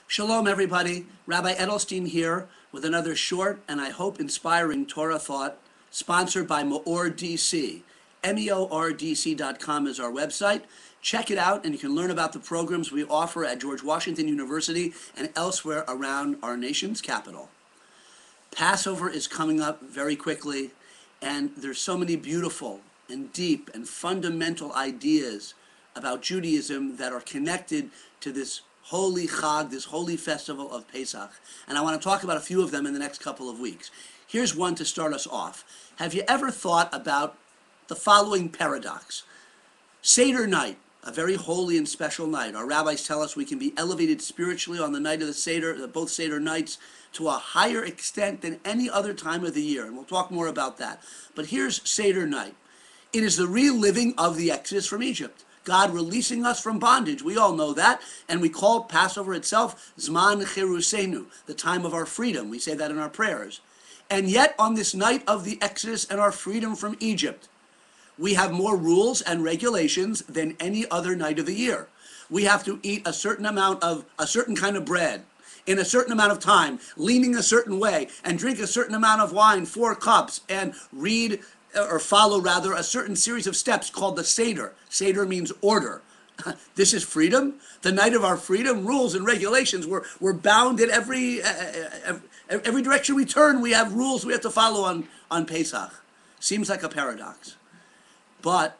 Shalom, everybody. Rabbi Edelstein here with another short and I hope inspiring Torah thought sponsored by MEOR DC. MEORDC.com is our website. Check it out and you can learn about the programs we offer at George Washington University and elsewhere around our nation's capital. Passover is coming up very quickly, and there's so many beautiful and deep and fundamental ideas about Judaism that are connected to this holy Chag, this holy festival of Pesach. And I want to talk about a few of them in the next couple of weeks. Here's one to start us off. Have you ever thought about the following paradox? Seder night, a very holy and special night. Our rabbis tell us we can be elevated spiritually on the night of the Seder, both Seder nights, to a higher extent than any other time of the year. And we'll talk more about that. But here's Seder night. It is the reliving of the Exodus from Egypt. God releasing us from bondage. We all know that. And we call Passover itself Zman Cherusenu, the time of our freedom. We say that in our prayers. And yet on this night of the Exodus and our freedom from Egypt, we have more rules and regulations than any other night of the year. We have to eat a certain amount of a certain kind of bread in a certain amount of time, leaning a certain way, and drink a certain amount of wine, 4 cups, and read or follow rather a certain series of steps called the Seder. Seder means order. This is freedom. The night of our freedom, rules and regulations. We're bound in every direction we turn. We have rules we have to follow on Pesach. Seems like a paradox, but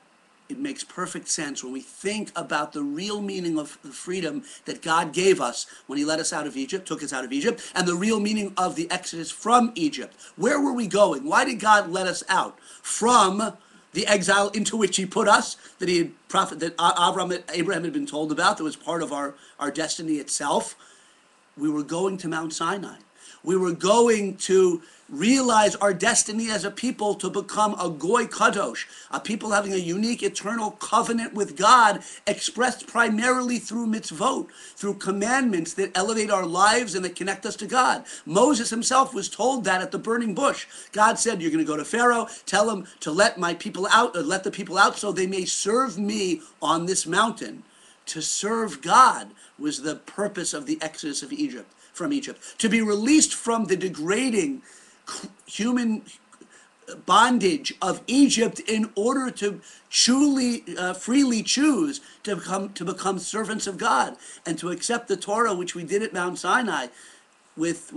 it makes perfect sense when we think about the real meaning of the freedom that God gave us when he let us out of Egypt, took us out of Egypt, and the real meaning of the Exodus from Egypt. Where were we going? Why did God let us out from the exile into which he put us, that Abraham had been told about, that was part of our destiny itself? We were going to Mount Sinai. We were going to realize our destiny as a people to become a Goy Kadosh, a people having a unique eternal covenant with God, expressed primarily through mitzvot, through commandments that elevate our lives and that connect us to God. Moses himself was told that at the burning bush. God said, you're going to go to Pharaoh, tell him to let my people out, or let the people out so they may serve me on this mountain. To serve God was the purpose of the Exodus of Egypt, from Egypt. To be released from the degrading human bondage of Egypt in order to freely choose to become servants of God and to accept the Torah, which we did at Mount Sinai with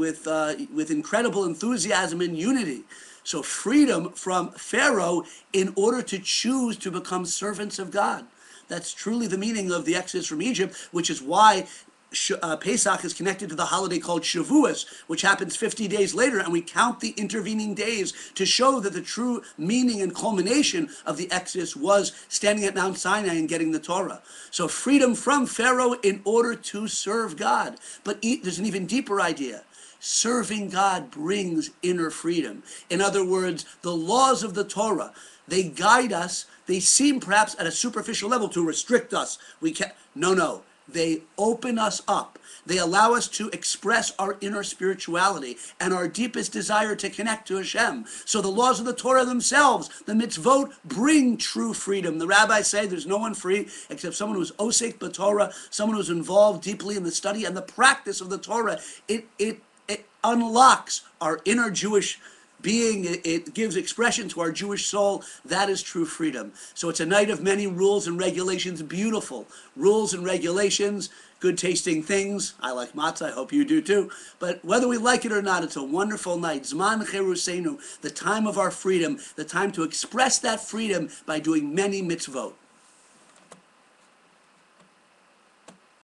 incredible enthusiasm and unity. So freedom from Pharaoh in order to choose to become servants of God. That's truly the meaning of the Exodus from Egypt, which is why Pesach is connected to the holiday called Shavuos, which happens 50 days later, and we count the intervening days to show that the true meaning and culmination of the Exodus was standing at Mount Sinai and getting the Torah. So freedom from Pharaoh in order to serve God. But there's an even deeper idea. Serving God brings inner freedom. In other words, the laws of the Torah, they guide us. They seem perhaps at a superficial level to restrict us. No. They open us up. They allow us to express our inner spirituality and our deepest desire to connect to Hashem. So the laws of the Torah themselves, the mitzvot, bring true freedom. The rabbis say there's no one free except someone who's osek b'Torah, someone who's involved deeply in the study and the practice of the Torah. It unlocks our inner Jewish being. It gives expression to our Jewish soul. That is true freedom. So it's a night of many rules and regulations, beautiful rules and regulations, good tasting things. I like matzah, I hope you do too. But whether we like it or not, it's a wonderful night. Zman Cherusenu, the time of our freedom, the time to express that freedom by doing many mitzvot.